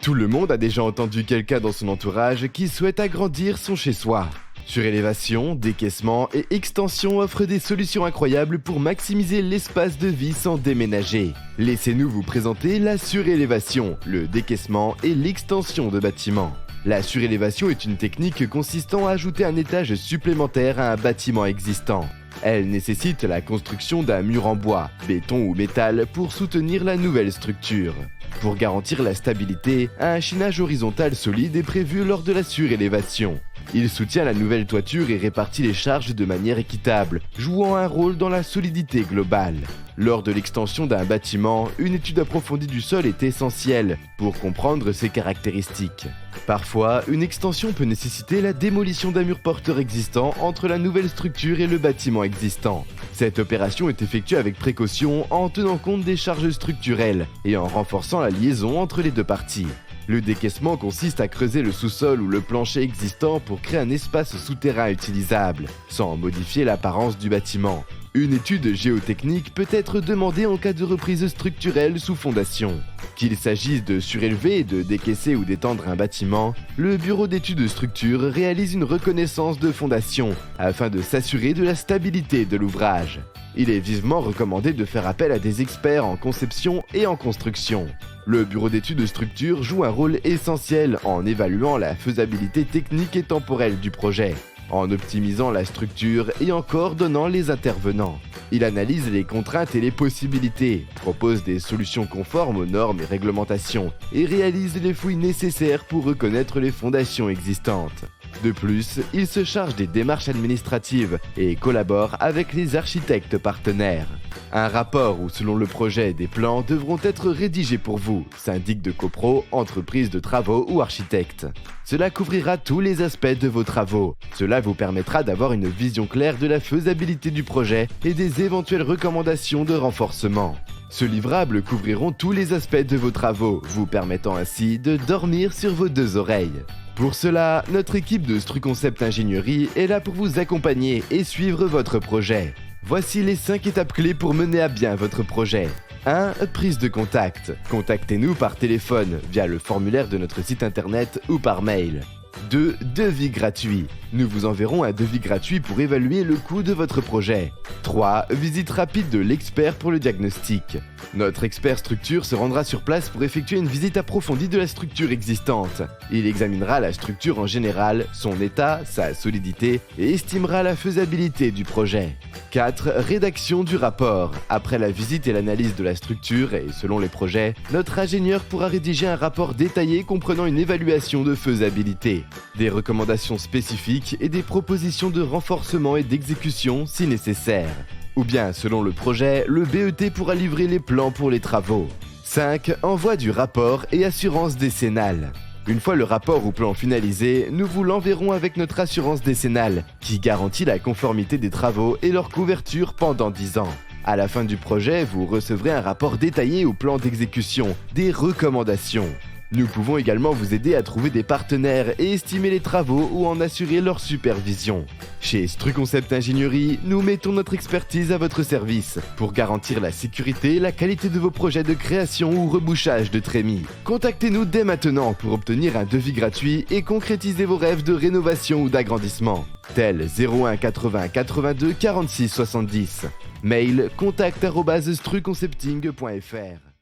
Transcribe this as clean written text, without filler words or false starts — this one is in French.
Tout le monde a déjà entendu quelqu'un dans son entourage qui souhaite agrandir son chez-soi. Surélévation, décaissement et extension offrent des solutions incroyables pour maximiser l'espace de vie sans déménager. Laissez-nous vous présenter la surélévation, le décaissement et l'extension de bâtiments. La surélévation est une technique consistant à ajouter un étage supplémentaire à un bâtiment existant. Elle nécessite la construction d'un mur en bois, béton ou métal pour soutenir la nouvelle structure. Pour garantir la stabilité, un chaînage horizontal solide est prévu lors de la surélévation. Il soutient la nouvelle toiture et répartit les charges de manière équitable, jouant un rôle dans la solidité globale. Lors de l'extension d'un bâtiment, une étude approfondie du sol est essentielle pour comprendre ses caractéristiques. Parfois, une extension peut nécessiter la démolition d'un mur porteur existant entre la nouvelle structure et le bâtiment existant. Cette opération est effectuée avec précaution en tenant compte des charges structurelles et en renforçant la liaison entre les deux parties. Le décaissement consiste à creuser le sous-sol ou le plancher existant pour créer un espace souterrain utilisable, sans modifier l'apparence du bâtiment. Une étude géotechnique peut être demandée en cas de reprise structurelle sous fondation. Qu'il s'agisse de surélever, de décaisser ou d'étendre un bâtiment, le bureau d'études de structure réalise une reconnaissance de fondation afin de s'assurer de la stabilité de l'ouvrage. Il est vivement recommandé de faire appel à des experts en conception et en construction. Le bureau d'études de structure joue un rôle essentiel en évaluant la faisabilité technique et temporelle du projet, en optimisant la structure et en coordonnant les intervenants. Il analyse les contraintes et les possibilités, propose des solutions conformes aux normes et réglementations et réalise les fouilles nécessaires pour reconnaître les fondations existantes. De plus, il se charge des démarches administratives et collabore avec les architectes partenaires. Un rapport ou selon le projet des plans devront être rédigés pour vous, syndic de copro, entreprise de travaux ou architecte. Cela couvrira tous les aspects de vos travaux. Cela vous permettra d'avoir une vision claire de la faisabilité du projet et des éventuelles recommandations de renforcement. Ce livrable couvriront tous les aspects de vos travaux, vous permettant ainsi de dormir sur vos deux oreilles. Pour cela, notre équipe de Struconcept Ingénierie est là pour vous accompagner et suivre votre projet. Voici les 5 étapes clés pour mener à bien votre projet. 1. Prise de contact. Contactez-nous par téléphone, via le formulaire de notre site internet ou par mail. 2. Devis gratuit. Nous vous enverrons un devis gratuit pour évaluer le coût de votre projet. 3. Visite rapide de l'expert pour le diagnostic. Notre expert structure se rendra sur place pour effectuer une visite approfondie de la structure existante. Il examinera la structure en général, son état, sa solidité et estimera la faisabilité du projet. 4. Rédaction du rapport. Après la visite et l'analyse de la structure et selon les projets, notre ingénieur pourra rédiger un rapport détaillé comprenant une évaluation de faisabilité, des recommandations spécifiques et des propositions de renforcement et d'exécution si nécessaire. Ou bien, selon le projet, le BET pourra livrer les plans pour les travaux. 5. Envoi du rapport et assurance décennale. Une fois le rapport ou plan finalisé, nous vous l'enverrons avec notre assurance décennale, qui garantit la conformité des travaux et leur couverture pendant 10 ans. À la fin du projet, vous recevrez un rapport détaillé au plan d'exécution, des recommandations. Nous pouvons également vous aider à trouver des partenaires et estimer les travaux ou en assurer leur supervision. Chez Struconcept Ingénierie, nous mettons notre expertise à votre service pour garantir la sécurité et la qualité de vos projets de création ou rebouchage de trémies. Contactez-nous dès maintenant pour obtenir un devis gratuit et concrétiser vos rêves de rénovation ou d'agrandissement. Tel 01 80 82 46 70. Mail contact@struconcepting.fr.